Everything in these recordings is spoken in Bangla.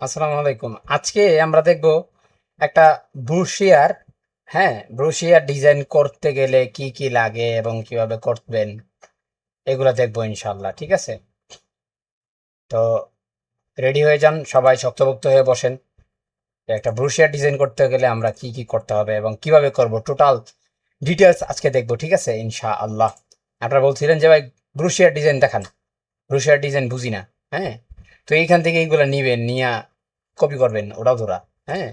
আসসালামু আলাইকুম। আজকে আমরা দেখব একটা ব্রোশিয়ার। হ্যাঁ, ব্রোশিয়ার ডিজাইন করতে গেলে কি কি লাগে এবং কিভাবে করবেন এগুলো দেখবো ইনশাল্লাহ। ঠিক আছে, তো রেডি হয়ে যান, সবাই শক্তপোক্ত হয়ে বসেন। একটা ব্রোশিয়ার ডিজাইন করতে গেলে আমরা কি কি করতে হবে এবং কিভাবে করব টোটাল ডিটেলস আজকে দেখবো। ঠিক আছে ইনশাআল্লাহ। আপনারা বলছিলেন যে ভাই ব্রোশিয়ার ডিজাইন দেখান, ব্রোশিয়ার ডিজাইন বুঝি না। হ্যাঁ, তো এইখান থেকে এইগুলো নিবেন, নিয়ে কপি করবেন ওরা ধরা। হ্যাঁ,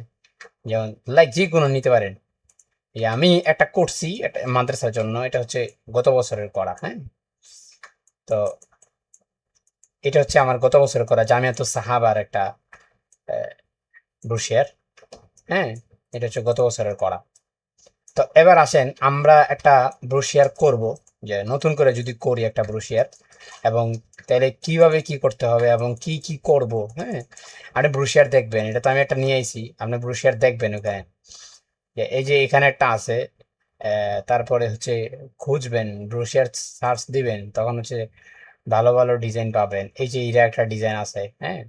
যেমন লাইক যে কোনো নিতে পারেন। এই আমি একটা করছি একটা মাদ্রাসার জন্য, এটা হচ্ছে গত বছরের করা। হ্যাঁ, তো এটা হচ্ছে আমার গত বছরের করা জামিয়াতুস সাহাবার একটা ব্রোশিয়ার। হ্যাঁ, এটা হচ্ছে গত বছরের করা। তো এবার আসেন আমরা একটা ব্রোশিয়ার করব, যে নতুন করে যদি করি একটা ব্রোশিয়ার, এবং তাহলে কিভাবে কি করতে হবে এবং কি কি করব। হ্যাঁ, আপনি ব্রোশিয়ার দেখবেন, এটা তো আমি একটা নিয়ে আইছি, আপনি ব্রোশিয়ার দেখবেন ওখানে, যে এই যে এখানে একটা আছে। তারপরে হচ্ছে খুঁজবেন, ব্রোশিয়ার সার্চ দিবেন, তখন হচ্ছে ভালো ভালো ডিজাইন পাবেন। এই যে এরা একটা ডিজাইন আছে। হ্যাঁ,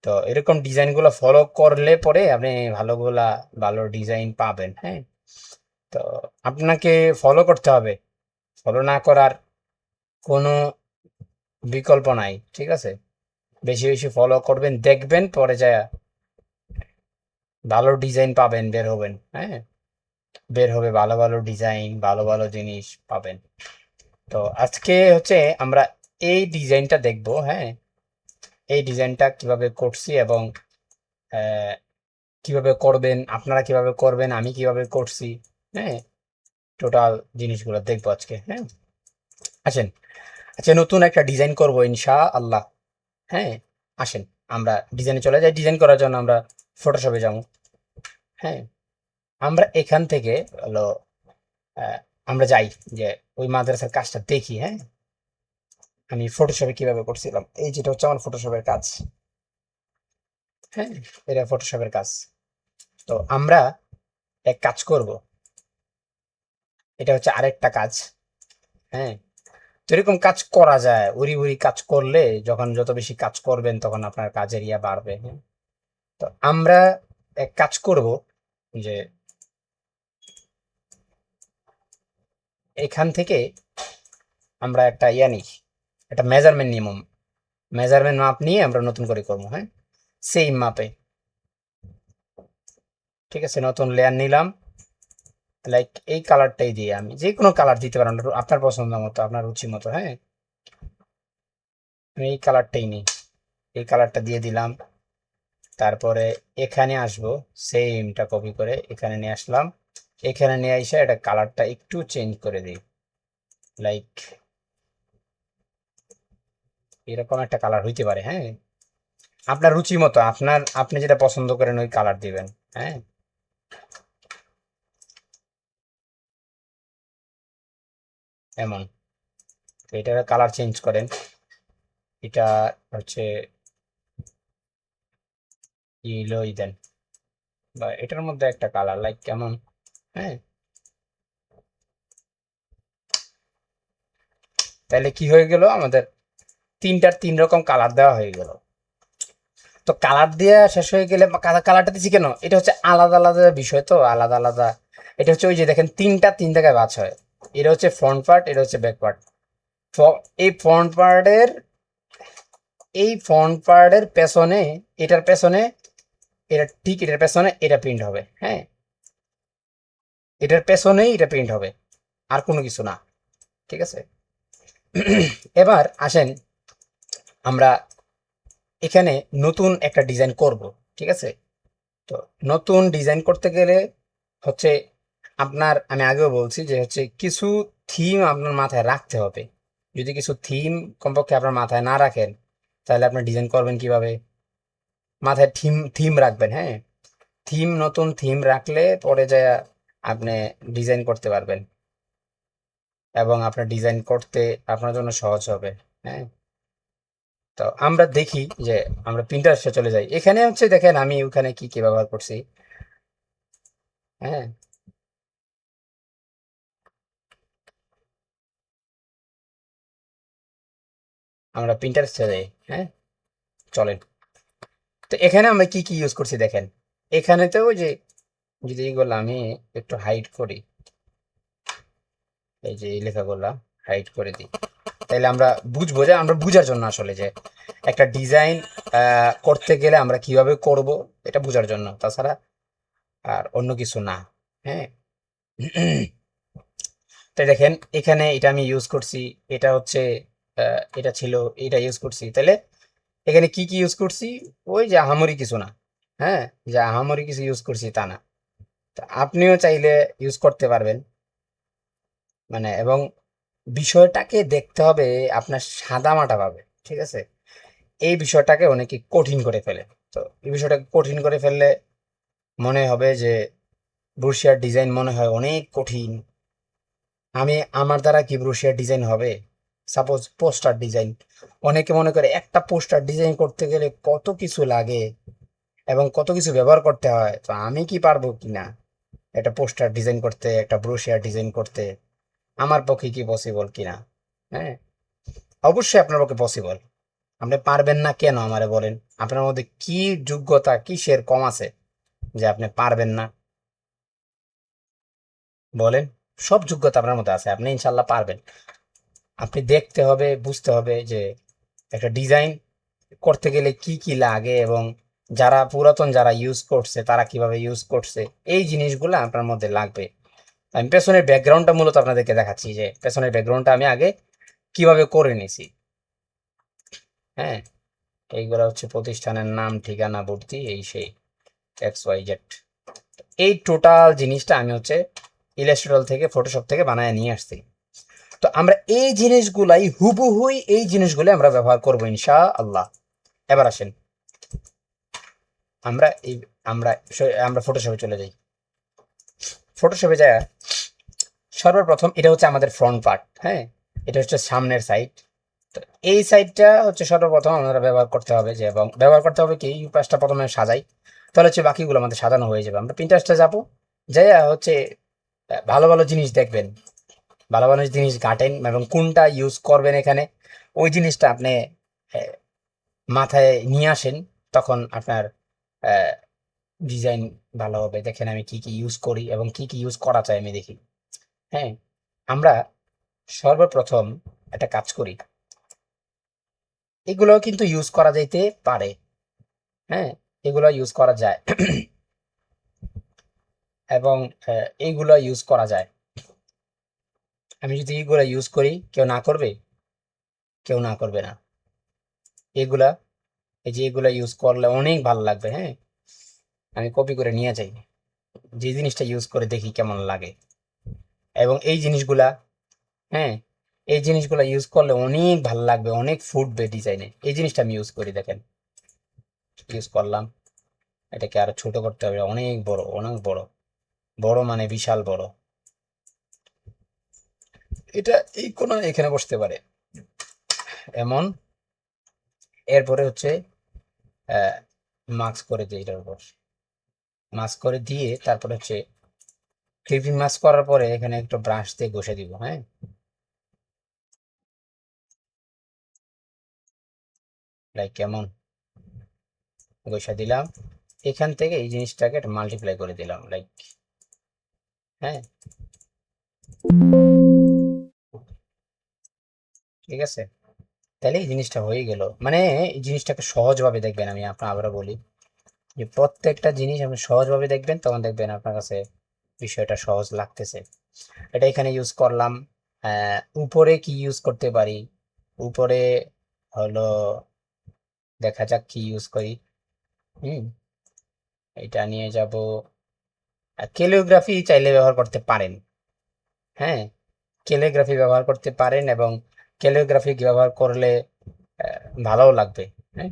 তো এরকম ডিজাইনগুলো ফলো করলে পরে আপনি ভালোগুলা ভালো ডিজাইন পাবেন। হ্যাঁ, তো আপনাকে ফলো করতে হবে, ফলো না করার কোনো বিকল্প নাই। ঠিক আছে, বেশি বেশি ফলো করবেন, দেখবেন, পরে যায় ভালো ডিজাইন পাবেন, বের হবেন। হ্যাঁ, বের হবে ভালো ভালো ডিজাইন, ভালো ভালো জিনিস পাবেন। তো আজকে হচ্ছে আমরা এই ডিজাইনটা দেখব। হ্যাঁ, এই ডিজাইনটা কিভাবে করছি এবং আহ, কিভাবে করবেন, আপনারা কিভাবে করবেন, আমি কিভাবে করছি। হ্যাঁ, টোটাল জিনিসগুলো দেখবো আজকে। হ্যাঁ, আসেন, আচ্ছা নতুন একটা ডিজাইন করব ইনশা আল্লাহ। হ্যাঁ, আসেন আমরা ডিজাইনে চলে যাই। ডিজাইন করার জন্য আমরা ফটোশপে যাবো। হ্যাঁ, আমরা এখান থেকে হলো আহ, আমরা যাই, যে ওই মাদ্রাসার কাজটা দেখি। হ্যাঁ, আমি ফটোশপে কিভাবে করছিলাম, এই যেটা হচ্ছে আমার ফটোশপের কাজ। হ্যাঁ, এটা ফটোশপের কাজ। তো আমরা এক কাজ করব, এটা হচ্ছে আরেকটা কাজ। হ্যাঁ, তো এরকম কাজ করা যায়, উড়ি উড়ি কাজ করলে যখন যত বেশি কাজ করবেন তখন আপনার কাজের ইয়া বাড়বে। হ্যাঁ, তো আমরা এক কাজ করব, যে এখান থেকে আমরা একটা ইয়া নিই, একটা মেজারমেন্ট নিয়ম, মেজারমেন্ট মাপ নিয়ে আমরা নতুন করে করবো। হ্যাঁ, সেম মাপে। ঠিক আছে, নতুন লেয়ার নিলাম, লাইক এই কালারটাই দিয়ে, আমি যে কোনো কালার দিতে পারেন আপনার পছন্দ মতো, আপনার রুচি মতো। হ্যাঁ, আমি এই কালারটাই নিই, এই কালারটা দিয়ে দিলাম। তারপরে এখানে আসব, সেমটা কপি করে এখানে নিয়ে আসলাম। এখানে নিয়ে এসে এটা কালারটা একটু চেঞ্জ করে দিই, লাইক এরকম একটা কালার হইতে পারে। হ্যাঁ, আপনার রুচি মতো, আপনি যেটা পছন্দ করেন ওই কালার দিবেন। হ্যাঁ, এমন, তো এটার কালার চেঞ্জ করেন। এটা হচ্ছে ইয়েলোই দেন, বা এটার মধ্যে একটা কালার লাইক কেমন। হ্যাঁ, তাহলে কি হয়ে গেল, আমাদের তিনটার তিন রকম কালার দেওয়া হয়ে গেল। তো কালার দিয়ে শেষ হয়ে গেলে কালারটা দিচ্ছি কেন, এটা হচ্ছে আলাদা আলাদা বিষয়, তো আলাদা আলাদা। এটা হচ্ছে ওই যে দেখেন তিনটা তিন জায়গায় বাছ হয়, এটা হচ্ছে ফ্রন্ট পার্ট, এটা হচ্ছে ব্যাক পার্ট। এই ফ্রন্ট পার্টের, এই ফ্রন্ট পার্টের পেছনে, এটার পেছনে, এটা ঠিক এটার পেছনে এটা প্রিন্ট হবে। হ্যাঁ, এটার পেছনেই এটা প্রিন্ট হবে, আর কোনো কিছু না। ঠিক আছে, এবার আসেন আমরা এখানে নতুন একটা ডিজাইন করব। ঠিক আছে, তো নতুন ডিজাইন করতে গেলে হচ্ছে আপনার, আমি আগেও বলছি যে হচ্ছে কিছু থিম আপনার মাথায় রাখতে হবে। যদি কিছু থিম কমপক্ষে আপনার মাথায় না রাখেন, তাহলে আপনি ডিজাইন করবেন কিভাবে। মাথায় থিম থিম রাখবেন। হ্যাঁ, থিম, নতুন থিম রাখলে পরে যায় আপনি ডিজাইন করতে পারবেন, এবং আপনার ডিজাইন করতে আপনার জন্য সহজ হবে। হ্যাঁ, তো আমরা দেখি যে আমরা প্রিন্টারেস্টে চলে যাই। এখানে হচ্ছে দেখেন আমি ওখানে কি কি ব্যবহার করছি। হ্যাঁ, আমরা প্রিন্টারেস্টে যাই। হ্যাঁ, চলেন। তো এখানে আমরা কি কি ইউজ করছি দেখেন, এখানে তো ওই যে যদি এইগুলো আমি একটু হাইড করি, এই যে এই লেখাগুলা হাইড করে দিই, তাইলে আমরা বুঝবো, যে আমরা বুঝার জন্য আসলে যে একটা ডিজাইন করতে গেলে আমরা কিভাবে করব, এটা বোঝার জন্য, তাছাড়া আর অন্য কিছু না। হ্যাঁ। তাই দেখেন এখানে এটা আমি ইউজ করছি, এটা হচ্ছে এটা ছিল, এটা ইউজ করছি, তাহলে এখানে কি কি ইউজ করছি, ওই যে আহামরি কিছু না। হ্যাঁ, যে আহামরি কিছু ইউজ করছি তা না। তা আপনিও চাইলে ইউজ করতে পারবেন, মানে এবং বিষয়টাকে দেখতে হবে আপনার সাদা মাটা ভাবে, ঠিক আছে? এই বিষয়টাকে অনেকে কঠিন করে ফেলে। তো এই বিষয়টাকে কঠিন করে ফেললে মনে হবে যে ব্রুশিয়ার ডিজাইন মনে হয় অনেক কঠিন। আমার দ্বারা কি ব্রুশিয়ার ডিজাইন হবে? সাপোজ পোস্টার ডিজাইন, অনেকে মনে করে একটা পোস্টার ডিজাইন করতে গেলে কত কিছু লাগে এবং কত কিছু ব্যবহার করতে হয়, তো আমি কি পারবো কিনা একটা পোস্টার ডিজাইন করতে, একটা ব্রোশিয়ার ডিজাইন করতে, আমার পক্ষে কি পসিবল কিনা? হ্যাঁ, অবশ্যই আপনার পক্ষে পসিবল। আপনি পারবেন না কেন আমারে বলেন? আপনার মধ্যে কি যোগ্যতা কিসের কম আছে যে আপনি পারবেন না? বলেন। সব যোগ্যতা আপনার মধ্যে আছে, আপনি ইনশাল্লাহ পারবেন। আপনি দেখতে হবে, বুঝতে হবে যে একটা ডিজাইন করতে গেলে কি কি লাগে, এবং যারা পুরাতন যারা ইউজ করছে তারা কিভাবে ইউজ করছে, এই জিনিসগুলো আপনার মধ্যে লাগবে। আমি পেছনের ব্যাকগ্রাউন্ডটা মূলত আপনাদেরকে দেখাচ্ছি, যে পেছনের ব্যাকগ্রাউন্ডটা আমি আগে কিভাবে করে নিছি। হ্যাঁ, এইগুলা হচ্ছে প্রতিষ্ঠানের নাম, ঠিকানা, ভর্তি, এই সেই XYZ। এই টোটাল জিনিসটা আমি হচ্ছে ইলাস্ট্রেটর থেকে, ফটোশপ থেকে বানায় নিয়ে আসছি। তো আমরা এই জিনিসগুলাই হুবহুই এই জিনিসগুলো আমরা ব্যবহার করবো ইনশাআল্লাহ। এবার আসেন আমরা এই আমরা আমরা ফটোশপে চলে যাই। ফটোশপে যায় সর্বপ্রথম এটা হচ্ছে আমাদের ফ্রন্ট পার্ট। হ্যাঁ, এটা হচ্ছে সামনের সাইড। তো এই সাইডটা হচ্ছে সর্বপ্রথম আমরা ব্যবহার করতে হবে, যে এবং ব্যবহার করতে হবে কি, এই পাশটা প্রথমে সাজাই, তাহলে হচ্ছে বাকিগুলো আমাদের সাজানো হয়ে যাবে। আমরা প্রিন্টারেস্টে যাবো, যাই হচ্ছে ভালো ভালো জিনিস দেখবেন, ভালো ভালো জিনিস ঘাটেন এবং কোনটা ইউজ করবেন এখানে, ওই জিনিসটা আপনি আহ, মাথায় নিয়ে আসেন, তখন আপনার ডিজাইন ভালো হবে। দেখেন আমি কি কি ইউজ করি এবং কি কি ইউজ করা চাই আমি দেখি। হ্যাঁ, আমরা সর্বপ্রথম একটা কাজ করি, এগুলো কিন্তু ইউজ করা যাইতে পারে। হ্যাঁ, এগুলো ইউজ করা যায় এবং এইগুলো ইউজ করা যায়। আমি যদি এইগুলো ইউজ করি, কেউ না করবে? কেউ না করবে না। এগুলা, এই যে এগুলা ইউজ করলে অনেক ভালো লাগবে। হ্যাঁ, আমি কপি করে নিয়ে যাই, যে জিনিসটা ইউজ করে দেখি কেমন লাগে। এবং এই জিনিসগুলা, হ্যাঁ, এই জিনিসগুলা ইউজ করলে অনেক ভালো লাগবে, অনেক ফুটবে ডিজাইনে। এই জিনিসটা আমি ইউজ করি, দেখেন ইউজ করলাম। এটাকে আরো ছোট করতে হবে, অনেক বড়, অনেক বড়, বড় মানে বিশাল বড়। এটা এই কোণা এখানে বসতে পারে এমন। এরপরে হচ্ছে মাস্ক করে দিই, এটার উপর মাস্ক করে দিয়ে তারপরে হচ্ছে ক্লিপিং মাস্ক করার পরে এখানে একটু ব্রাশ দিয়ে ঘষে দিব। হ্যাঁ, লাইক কেমন ঘষে দিলাম, এখান থেকে এই জিনিসটাকে একটা মাল্টিপ্লাই করে দিলাম, লাইক। হ্যাঁ, ঠিক আছে, তাহলে এই জিনিসটা হয়ে গেল। মানে এই জিনিসটাকে সহজভাবে দেখবেন, আমি আপনার আবারও বলি যে প্রত্যেকটা জিনিস আপনি সহজভাবে দেখবেন, তখন দেখবেন আপনার কাছে বিষয়টা সহজ লাগতেছে। এটা এখানে ইউজ করলাম। উপরে কি ইউজ করতে পারি? উপরে হলো, দেখা যাক কি ইউজ করি। হুম, এটা নিয়ে যাব। ক্যালিওগ্রাফি চাইলে ব্যবহার করতে পারেন। হ্যাঁ, ক্যালিগ্রাফি ব্যবহার করতে পারেন এবং ক্যালিওগ্রাফি ব্যবহার করলে ভালোও লাগবে। হ্যাঁ,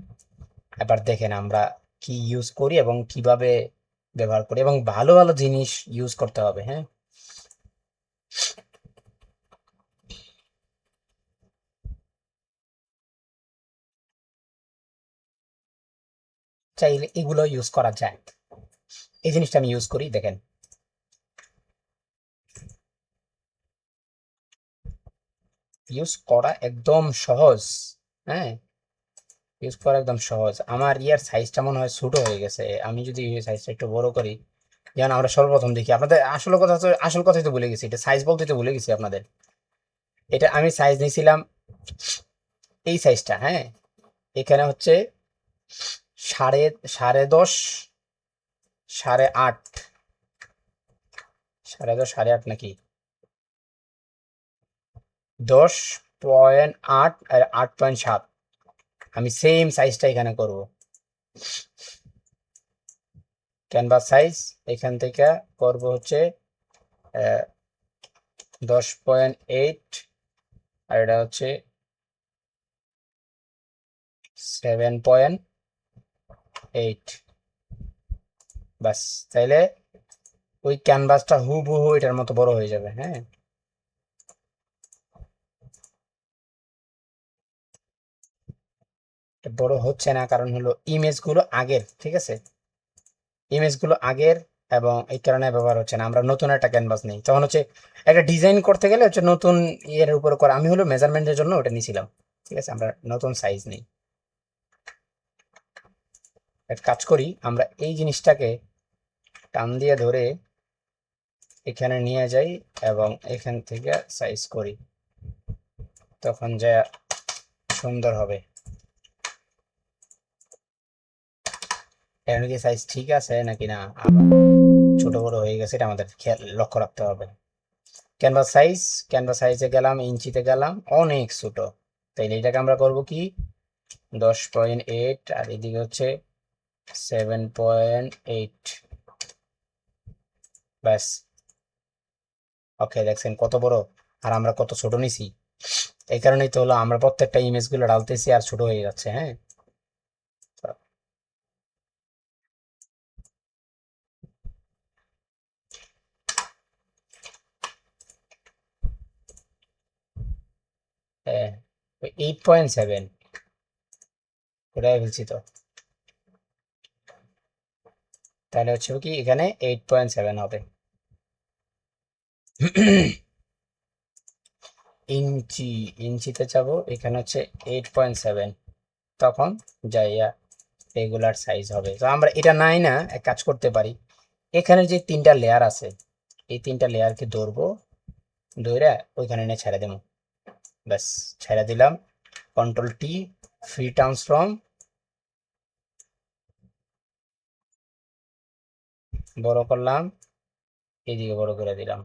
এবার দেখেন আমরা কি ইউজ করি এবং কিভাবে ব্যবহার করি, এবং ভালো ভালো জিনিস ইউজ করতে হবে। হ্যাঁ, চাইলে এগুলো ইউজ করা যায়। এই জিনিসটা আমি ইউজ করি, দেখেন ইউজ করা একদম সহজ। হ্যাঁ, ইউজ করা একদম সহজ। আমার ইয়ার সাইজটা মনে হয় ছোট হয়ে গেছে, আমি যদি এই সাইজটা একটু বড় করি। যেমন আমরা সর্বপ্রথম দেখি, আপনাদের আসল কথাই তো ভুলে গেছি, এটা সাইজ বলতে তো ভুলে গেছি আপনাদের। এটা আমি সাইজ নিয়েছিলাম এই সাইজটা, হ্যাঁ। এখানে হচ্ছে সাড়ে সাড়ে দশ, সাড়ে আট, সাড়ে দশ সাড়ে আট নাকি 10.8 আর 8.7, আমি সেম সাইজটা এখানে করব। ক্যানভাস সাইজ এখান থেকে করব হচ্ছে 10.8, আর এটা হচ্ছে 7.8। বাস, তাইলে ওই ক্যানভাসটা হুবহু এটার মতো বড় হয়ে যাবে, হ্যাঁ। বড় হচ্ছে না কারণ হলো ইমেজগুলো আগের, ঠিক আছে, ইমেজগুলো আগের, এবং এই কারণে ব্যবহার হচ্ছে না। আমরা নতুন একটা ক্যানভাস নেই, তখন হচ্ছে একটা ডিজাইন করতে গেলে হচ্ছে নতুন ইয়ের উপর করা। আমি হলো মেজারমেন্টের জন্য ওটা নিয়েছিলাম, ঠিক আছে, আমরা নতুন সাইজ নেই। এক কাজ করি, আমরা এই জিনিসটাকে টান দিয়ে ধরে এখানে নিয়ে যাই এবং এখান থেকে সাইজ করি, তখন যা সুন্দর হবে। এখন কি সাইজ ঠিক আছে নাকি না, আবার ছোট বড় হয়ে গেছে, এটা আমাদের খেয়াল লক্ষ্য রাখতে হবে। ক্যানভাস সাইজ, ক্যানভাস সাইজে গেলাম, ইঞ্চিতে গেলাম, অনেক ছোট। তাইলে এটাকে আমরা করব কি 10.8, আর এদিকে হচ্ছে 7.8। ব্যাস, ওকে, দেখছেন কত বড় আর আমরা কত ছোট নিছি। এই কারণেই তো হলো আমরা প্রত্যেকটা ইমেজগুলো ডালতেছি আর ছোট হয়ে যাচ্ছে, হ্যাঁ। হ্যাঁ, 8.7 ওটাই বলছি তো। তাহলে হচ্ছে কি এখানে 8.7 হবে। ইঞ্চি, ইঞ্চিতে যাব, এখানে হচ্ছে 8.7, তখন যাইয়া রেগুলার সাইজ হবে। তো আমরা এটা নাই না, এক কাজ করতে পারি, এখানে যে তিনটা লেয়ার আছে, এই তিনটা লেয়ারকে ধরবো, ধরে ওইখানে এনে ছেড়ে দেবো। ব্যাস, ছেড়ে দিলাম, কন্ট্রোল টি, ফ্রি ট্রান্সফর্ম, বড় করলাম, এইদিকে বড় করে দিলাম,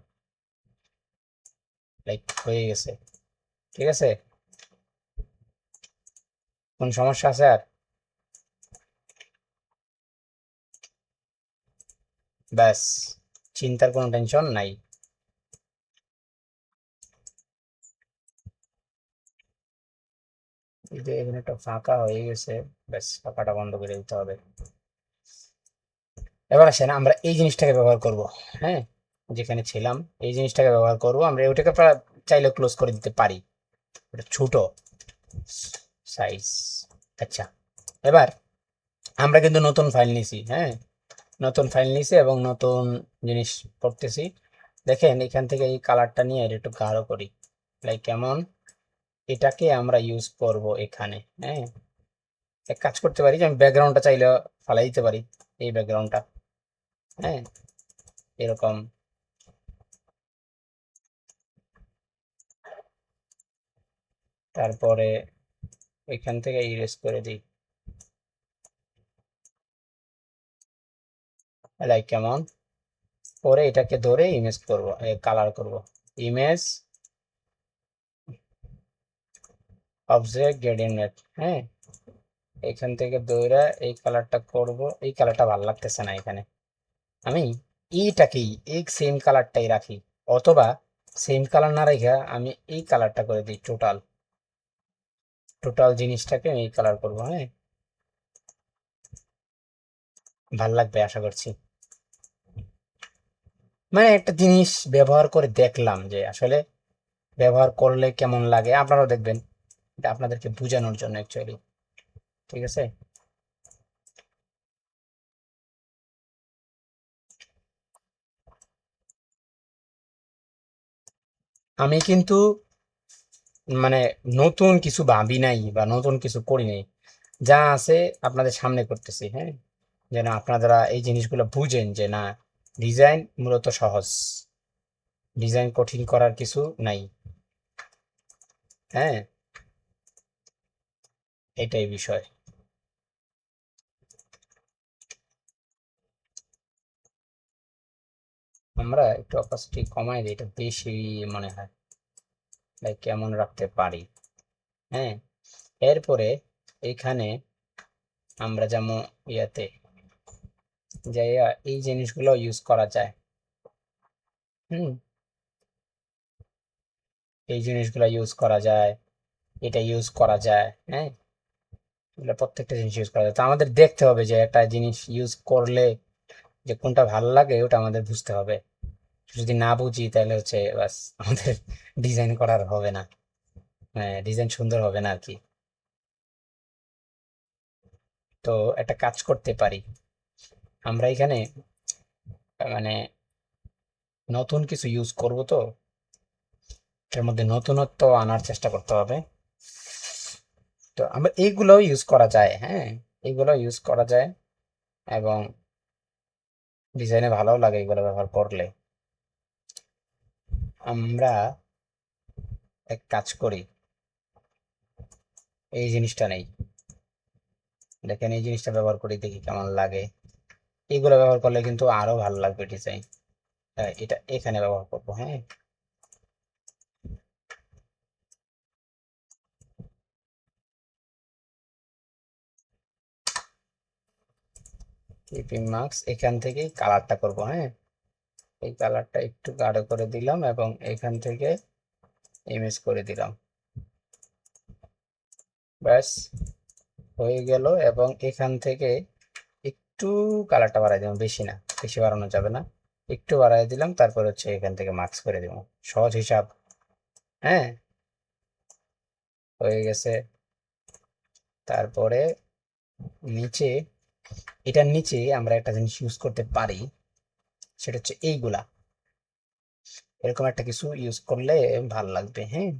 লাইক হয়ে গেছে, ঠিক আছে। কোন সমস্যা আছে আর? ব্যাস, চিন্তার কোনো টেনশন নাই। এই যে এখানে একটা ফাঁকা হয়ে গেছে, ব্যাস ফাঁকাটা বন্ধ করে দিতে হবে। এবার আসেন আমরা এই জিনিসটাকে ব্যবহার করব, হ্যাঁ, যেখানে ছিলাম এই জিনিসটাকে ব্যবহার করব। আমরা ওটাকে চাইলে ক্লোজ করে দিতে পারি, ওটা ছোট সাইজ। আচ্ছা, এবার আমরা কিন্তু নতুন ফাইল নিছি, হ্যাঁ, নতুন ফাইল নিছি এবং নতুন জিনিস করতেছি। দেখেন এখান থেকে এই কালারটা নিয়ে এটা একটু গাঢ় করি, লাইক কেমন, এটাকে আমরা ইউজ করব এখানে, হ্যাঁ। এক কাজ করতে পারি যে আমি ব্যাকগ্রাউন্ডটা চাইলে ফালাই দিতে পারি, এই ব্যাকগ্রাউন্ডটা, হ্যাঁ, এরকম। তারপরে এখান থেকে ইরেজ করে দিই, লাইক কেমন, পরে এটাকে ধরে ইমেজ করব, কালার করব, ইমেজ অবজেক্ট গ্রেডিয়েন্ট, হ্যাঁ। এখান থেকে ধরে এই কালারটা করব, এই কালারটা ভালো লাগতেছে না এখানে, আমি এইটাকেই এই সেম কালারটাই রাখি, অথবা সেম কালার না রেখে আমি এই কালারটা করে দিই, টোটাল টোটাল জিনিসটাকে আমি এই কালার করব, হ্যাঁ। ভাল লাগবে আশা করছি। মানে একটা জিনিস ব্যবহার করে দেখলাম যে আসলে ব্যবহার করলে কেমন লাগে, আপনারাও দেখবেন, এটা আপনাদেরকে বোঝানোর জন্য অ্যাকচুয়ালি, ঠিক আছে। আমি কিন্তু মানে নতুন কিছু ভাবি নাই বা নতুন কিছু করি নাই, যা আছে আপনাদের সামনে করতেছি, হ্যাঁ, যেন আপনারা এই জিনিসগুলো বুঝেন যে না, ডিজাইন মূলত সহজ, ডিজাইন কঠিন করার কিছু নাই। হ্যাঁ, এটাই বিষয়। আমরা একটু অপাসিটি কমাই দিই, এটা বেশি মনে হয়, তাই কেমন রাখতে পারি। হ্যাঁ, এরপরে এখানে আমরা যেমন ইয়াতে যে এই জিনিসগুলো ইউজ করা যায়। হুম, এই জিনিসগুলো ইউজ করা যায়, এটা ইউজ করা যায়। হ্যাঁ, এগুলো প্রত্যেকটা জিনিস ইউজ করা যায়। তো আমাদের দেখতে হবে যে একটা জিনিস ইউজ করলে যে কোনটা ভালো লাগে ওটা আমাদের বুঝতে হবে। যদি না বুঝি তাহলে হচ্ছে বাস আমাদের ডিজাইন করার হবে না, হ্যাঁ, ডিজাইন সুন্দর হবে না আর কি। তো একটা কাজ করতে পারি আমরা এখানে, মানে নতুন কিছু ইউজ করব, তো এর মধ্যে নতুনত্ব আনার চেষ্টা করতে হবে। তো আমরা এইগুলোও ইউজ করা যায়, হ্যাঁ, এইগুলো ইউজ করা যায় এবং ডিজাইনে ভালোও লাগে এগুলো ব্যবহার করলে। আমরা এক কাজ করি, এই জিনিসটা নেই, দেখেন এই জিনিসটা ব্যবহার করি দেখি কেমন লাগে। এগুলো ব্যবহার করলে কিন্তু আরো ভালো লাগবে ডিজাইন। এটা এখানে ব্যবহার করব, হ্যাঁ। কিপিং মার্কস এখান থেকেই কালারটা করব, হ্যাঁ, এই কালারটা একটু গাঢ় করে দিলাম এবং এখান থেকে ইমেজ করে দিলাম, ব্যাস হয়ে গেল। এবং এখান থেকে একটু কালারটা বাড়াই দিলাম, বেশি না, বেশি বাড়ানো যাবে না, একটু বাড়াই দিলাম, তারপর হচ্ছে এখান থেকে মার্কস করে দিব, সহজ হিসাব। হ্যাঁ, হয়ে গেছে। তারপরে নিচে, এটার নিচে আমরা একটা জিনিস ইউজ করতে পারি, সেটা হচ্ছে এইগুলা, এরকম একটা কিছু ইউজ করলে ভাল লাগবে। হ্যাঁ,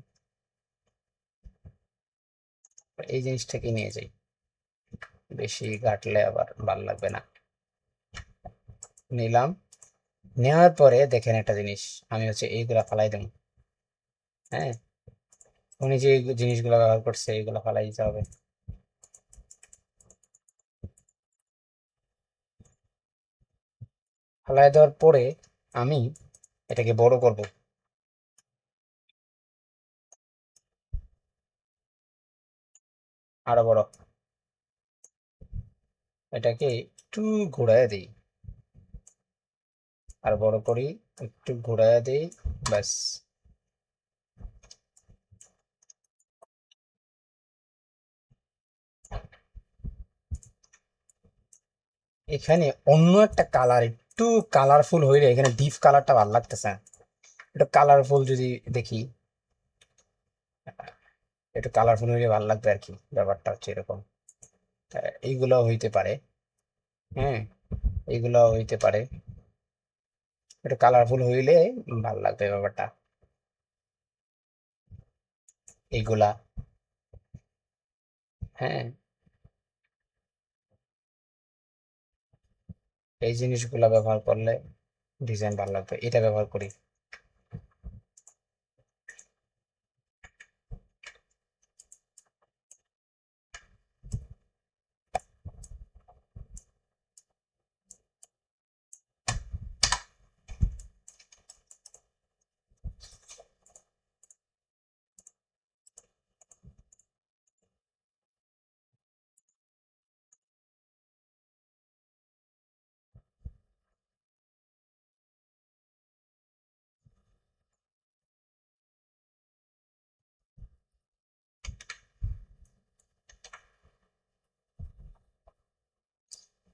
এই জিনিসটাকে নিয়ে যাই, বেশি ঘাটলে আবার ভাল লাগবে না। নিলাম, নেওয়ার পরে দেখেন একটা জিনিস, আমি হচ্ছে এইগুলা ফালাই দেবো। হ্যাঁ, উনি যে জিনিসগুলো ব্যবহার করছে এইগুলো ফালাই দিতে হবে। ফালাই দেওয়ার পরে আমি এটাকে বড় করব, আরো বড়, এটাকে একটু ঘোরায় দিই, আর বড় করি, একটু ঘোরায় দিই, ব্যাস। এখানে অন্য একটা কালার, একটু কালারফুল হইলে, এখানে ডিপ কালারটা ভালো লাগতেছে, একটু কালারফুল যদি দেখি, একটু কালারফুল হইলে ভালো লাগবে আর কি, ব্যাপারটা হচ্ছে এরকম। এইগুলো হইতে পারে, হ্যাঁ, এইগুলো হইতে পারে, একটু কালারফুল হইলে ভালো লাগবে ব্যাপারটা। এইগুলা, হ্যাঁ, এই জিনিসগুলা ব্যবহার করলে ডিজাইন ভালো লাগবে, এটা ব্যবহার করি।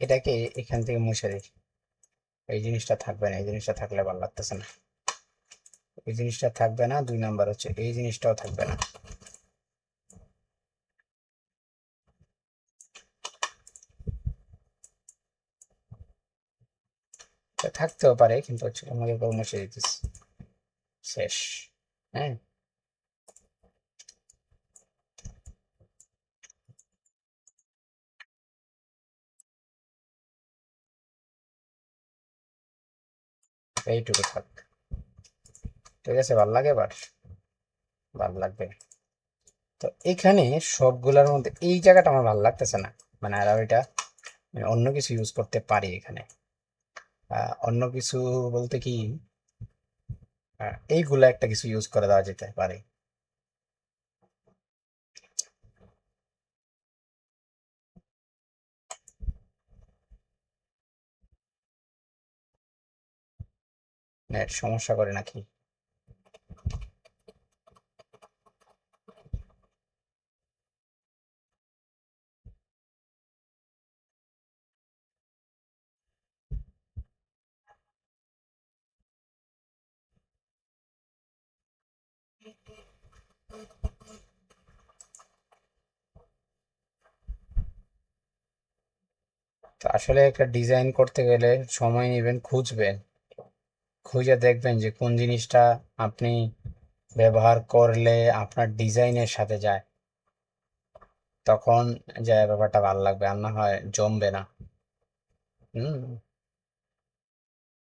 এটাকে এখান থেকে মুছে দিই, এই জিনিসটা থাকবে না, এই জিনিসটা থাকলে ভালো লাগতেছে না, এই জিনিসটা থাকবে না, 2 নাম্বার হচ্ছে এই জিনিসটাও থাকবে না। এটা থাকতেও পারে কিন্তু হচ্ছে আমাকে মুছে দিতেছি, শেষ। হ্যাঁ, এইটুকু থাক, ঠিক আছে? ভাল লাগে? এবার ভাল লাগবে। তো এখানে সবগুলোর মধ্যে এই জায়গাটা আমার ভালো লাগতেছে না, মানে আর এটা আমি অন্য কিছু ইউজ করতে পারি এখানে। অন্য কিছু বলতে কি, এইগুলা একটা কিছু ইউজ করে দেওয়া যেতে পারে। নেট সমস্যা করে নাকি? তো আসলে একটা ডিজাইন করতে গেলে সময় নেবেন, খুঁজবেন, খুঁজে দেখবেন যে কোন জিনিসটা আপনি ব্যবহার করলে আপনার ডিজাইনের সাথে যায়, তখন যে ব্যাপারটা ভালো লাগবে, আর না হয় জমবে না। হুম,